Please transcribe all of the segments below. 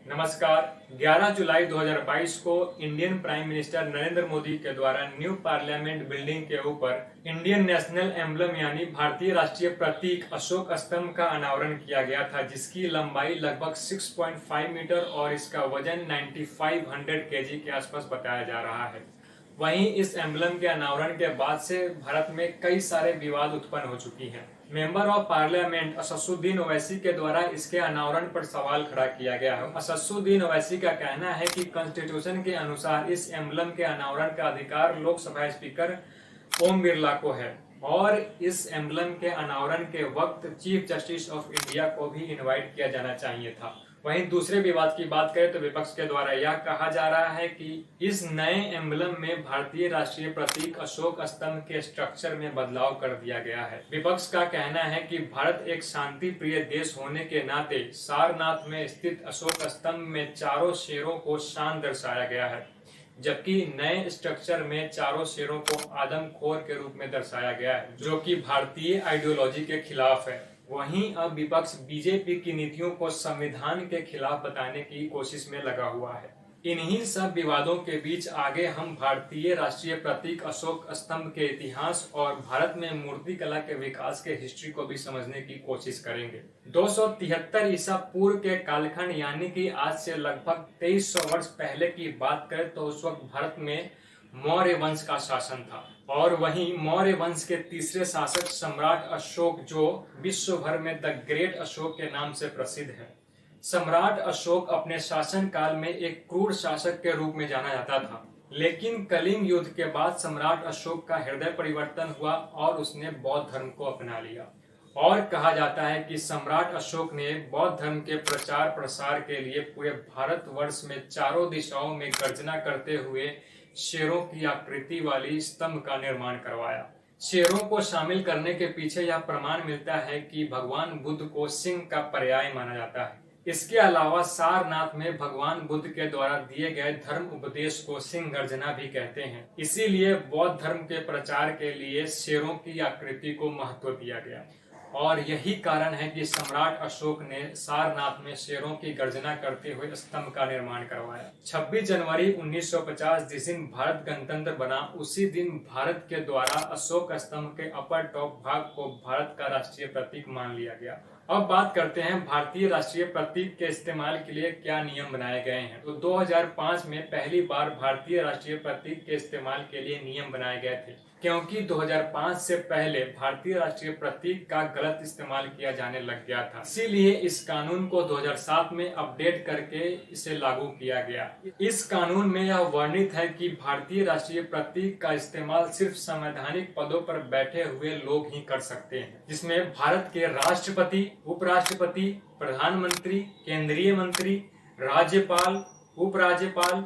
नमस्कार। 11 जुलाई 2022 को Indian prime minister Narendra Modi के द्वारा न्यू पार्लियामेंट बिल्डिंग के ऊपर इंडियन नेशनल एम्बलम यानी भारतीय राष्ट्रीय प्रतीक अशोक स्तंभ का अनावरण किया गया था, जिसकी लंबाई लगभग 6.5 मीटर और इसका वजन 9500 केजी के आसपास बताया जा रहा है। वहीं इस एम्बलम के अनावरण के बाद से भारत में कई सारे विवाद उत्पन्न हो चुकी हैं। Member of parliament Asaduddin Owaisi के द्वारा इसके अनावरण पर सवाल खड़ा किया गया है। असदुद्दीन ओवैसी का कहना है कि कॉन्स्टिट्यूशन के अनुसार इस एम्बलम के अनावरण का अधिकार लोकसभा स्पीकर ओम बिरला को है और इस एम्बलम के अनावरण के वक्त चीफ जस्टिस ऑफ इंडिया को भी इनवाइट किया जाना चाहिए था। वहीं दूसरे विवाद की बात करें तो विपक्ष के द्वारा यह कहा जा रहा है कि इस नए एम्बलम में भारतीय राष्ट्रीय प्रतीक अशोक स्तंभ के स्ट्रक्चर में बदलाव कर दिया गया है। विपक्ष का कहना है कि भारत एक शांति प्रिय देश होने के नाते सारनाथ में स्थित अशोक स्तंभ में चारों शेरों को शान दर्शाया गया है, जबकि नए स्ट्रक्चर में चारों शेरों को आदमखोर के रूप में दर्शाया गया है, जो कि भारतीय आइडियोलॉजी के खिलाफ है। वहीं अब विपक्ष बीजेपी की नीतियों को संविधान के खिलाफ बताने की कोशिश में लगा हुआ है। इन्हीं सब विवादों के बीच आगे हम भारतीय राष्ट्रीय प्रतीक अशोक स्तंभ के इतिहास और भारत में मूर्तिकला के विकास के हिस्ट्री को भी समझने की कोशिश करेंगे। 273 ईसा पूर्व के कालखंड यानी कि आज से लगभग 2300 वर्ष पहले की बात करें तो उस वक्त भारत में मौर्य वंश का शासन था और वहीं मौर्य वंश के तीसरे शासक सम्राट अशोक, जो विश्व भर में द ग्रेट अशोक के नाम से प्रसिद्ध है। सम्राट अशोक अपने शासन काल में एक क्रूर शासक के रूप में जाना जाता था, लेकिन कलिंग युद्ध के बाद सम्राट अशोक का हृदय परिवर्तन हुआ और उसने बौद्ध धर्म को अपना लिया। और कहा जाता है कि सम्राट अशोक ने बौद्ध धर्म के प्रचार प्रसार के लिए पूरे भारतवर्ष में चारों दिशाओं में गर्जना करते हुए शेरों की आकृति वाली स्तंभ का निर्माण करवाया। शेरों को शामिल करने के पीछे यह प्रमाण मिलता है कि भगवान बुद्ध को सिंह का पर्याय माना जाता है। इसके अलावा सारनाथ में भगवान बुद्ध के द्वारा दिए गए धर्म उपदेश को सिंह गर्जना भी कहते हैं। इसीलिए बौद्ध धर्म के प्रचार के लिए शेरों की आकृति को महत्व दिया गया और यही कारण है कि सम्राट अशोक ने सारनाथ में शेरों की गर्जना करते हुए स्तंभ का निर्माण करवाया। 26 जनवरी 1950 जिस दिन भारत गणतंत्र बना, उसी दिन भारत के द्वारा अशोक स्तंभ के अपर टॉप भाग को भारत का राष्ट्रीय प्रतीक मान लिया गया। अब बात करते हैं भारतीय राष्ट्रीय प्रतीक के इस्तेमाल के लिए क्या नियम बनाए गए हैं। तो 2005 में पहली बार भारतीय राष्ट्रीय प्रतीक के इस्तेमाल के लिए नियम बनाए गए थे, क्योंकि 2005 से पहले भारतीय राष्ट्रीय प्रतीक का गलत इस्तेमाल किया जाने लग गया था। इसीलिए इस कानून को 2007 में अपडेट करके इसे लागू किया गया। इस कानून में यह वर्णित है कि भारतीय राष्ट्रीय प्रतीक का इस्तेमाल सिर्फ संवैधानिक पदों पर बैठे हुए लोग ही कर सकते हैं, जिसमें भारत के राष्ट्रपति, उपराष्ट्रपति, प्रधानमंत्री, केंद्रीय मंत्री, राज्यपाल, उपराज्यपाल,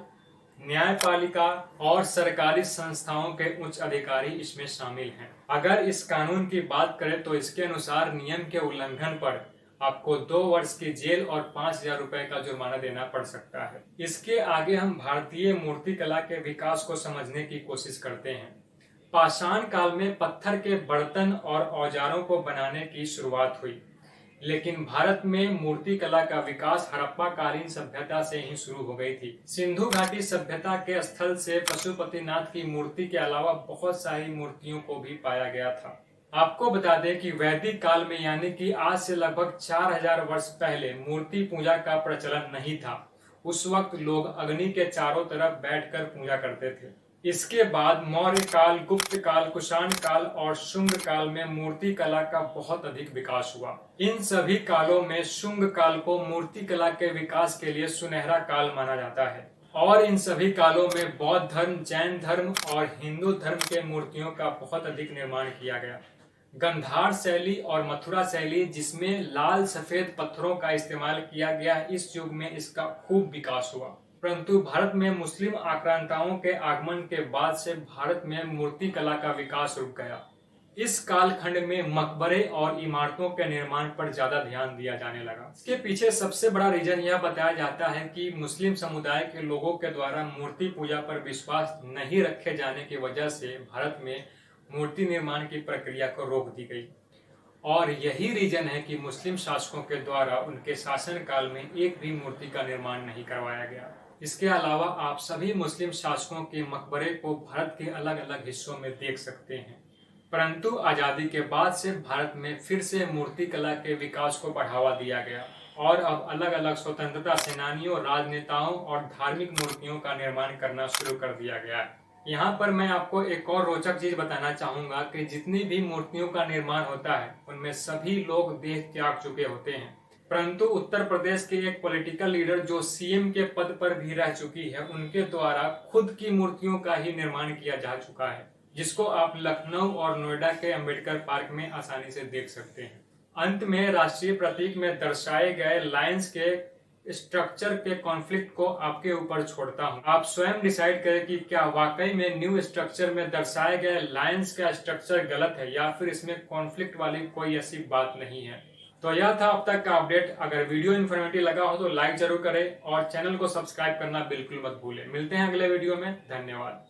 न्यायपालिका और सरकारी संस्थाओं के उच्च अधिकारी इसमें शामिल हैं। अगर इस कानून की बात करें तो इसके अनुसार नियम के उल्लंघन पर आपको 2 वर्ष की जेल और 5000 रुपए का जुर्माना देना पड़ सकता है। इसके आगे हम भारतीय मूर्तिकला के विकास को समझने की कोशिश करते हैं। पाषाण काल में पत्थर के बर्तन और औजारों को बनाने की शुरुआत हुई, लेकिन भारत में मूर्तिकला का विकास हड़प्पा कालीन सभ्यता से ही शुरू हो गई थी। सिंधु घाटी सभ्यता के स्थल से पशुपतिनाथ की मूर्ति के अलावा बहुत सारी मूर्तियों को भी पाया गया था। आपको बता दें कि वैदिक काल में यानी कि आज से लगभग 4000 वर्ष पहले मूर्ति पूजा का प्रचलन नहीं था। उस वक्त लोग अग्नि के चारों तरफ बैठकर पूजा करते थे। इसके बाद मौर्य काल, गुप्त काल, कुषाण काल और शुंग काल में मूर्ति कला का बहुत अधिक विकास हुआ। इन सभी कालों में शुंग काल को मूर्ति कला के विकास के लिए सुनहरा काल माना जाता है और इन सभी कालों में बौद्ध धर्म, जैन धर्म और हिंदू धर्म के मूर्तियों का बहुत अधिक निर्माण किया गया। गंधार शैली और मथुरा शैली, जिसमें लाल सफेद पत्थरों का इस्तेमाल किया गया, इस युग में इसका खूब विकास हुआ। परंतु भारत में मुस्लिम आक्रांताओं के आगमन के बाद से भारत में मूर्ति कला का विकास रुक गया। इस कालखंड में मकबरे और इमारतों के निर्माण पर ज्यादा ध्यान दिया जाने लगा। इसके पीछे सबसे बड़ा रीजन यह बताया जाता है कि मुस्लिम समुदाय के लोगों के द्वारा मूर्ति पूजा पर विश्वास नहीं रखे जाने की वजह से भारत में मूर्ति निर्माण की प्रक्रिया को रोक दी गई और यही रीजन है कि मुस्लिम शासकों के द्वारा उनके शासन काल में एक भी मूर्ति का निर्माण नहीं करवाया गया। इसके अलावा आप सभी मुस्लिम शासकों के मकबरे को भारत के अलग अलग हिस्सों में देख सकते हैं। परंतु आजादी के बाद से भारत में फिर से मूर्ति कला के विकास को बढ़ावा दिया गया और अब अलग अलग स्वतंत्रता सेनानियों, राजनेताओं और धार्मिक मूर्तियों का निर्माण करना शुरू कर दिया गया है। यहाँ पर मैं आपको एक और रोचक चीज बताना चाहूंगा कि जितनी भी मूर्तियों का निर्माण होता है उनमें सभी लोग देह त्याग चुके होते हैं, परंतु उत्तर प्रदेश के एक पॉलिटिकल लीडर जो सीएम के पद पर भी रह चुकी है, उनके द्वारा खुद की मूर्तियों का ही निर्माण किया जा चुका है, जिसको आप लखनऊ और नोएडा के अंबेडकर पार्क में आसानी से देख सकते हैं। अंत में राष्ट्रीय प्रतीक में दर्शाए गए लायंस के स्ट्रक्चर के कॉन्फ्लिक्ट को आपके ऊपर छोड़ता हूं। आप स्वयं डिसाइड करें कि क्या वाकई में न्यू स्ट्रक्चर में दर्शाए गए लायंस का स्ट्रक्चर गलत है या फिर इसमें कॉन्फ्लिक्ट वाली कोई ऐसी बात नहीं है। तो यह था अब तक का अपडेट। अगर वीडियो इन्फॉर्मेटिव लगा हो तो लाइक जरूर करें और चैनल को सब्सक्राइब करना बिल्कुल मत भूलें। मिलते हैं अगले वीडियो में। धन्यवाद।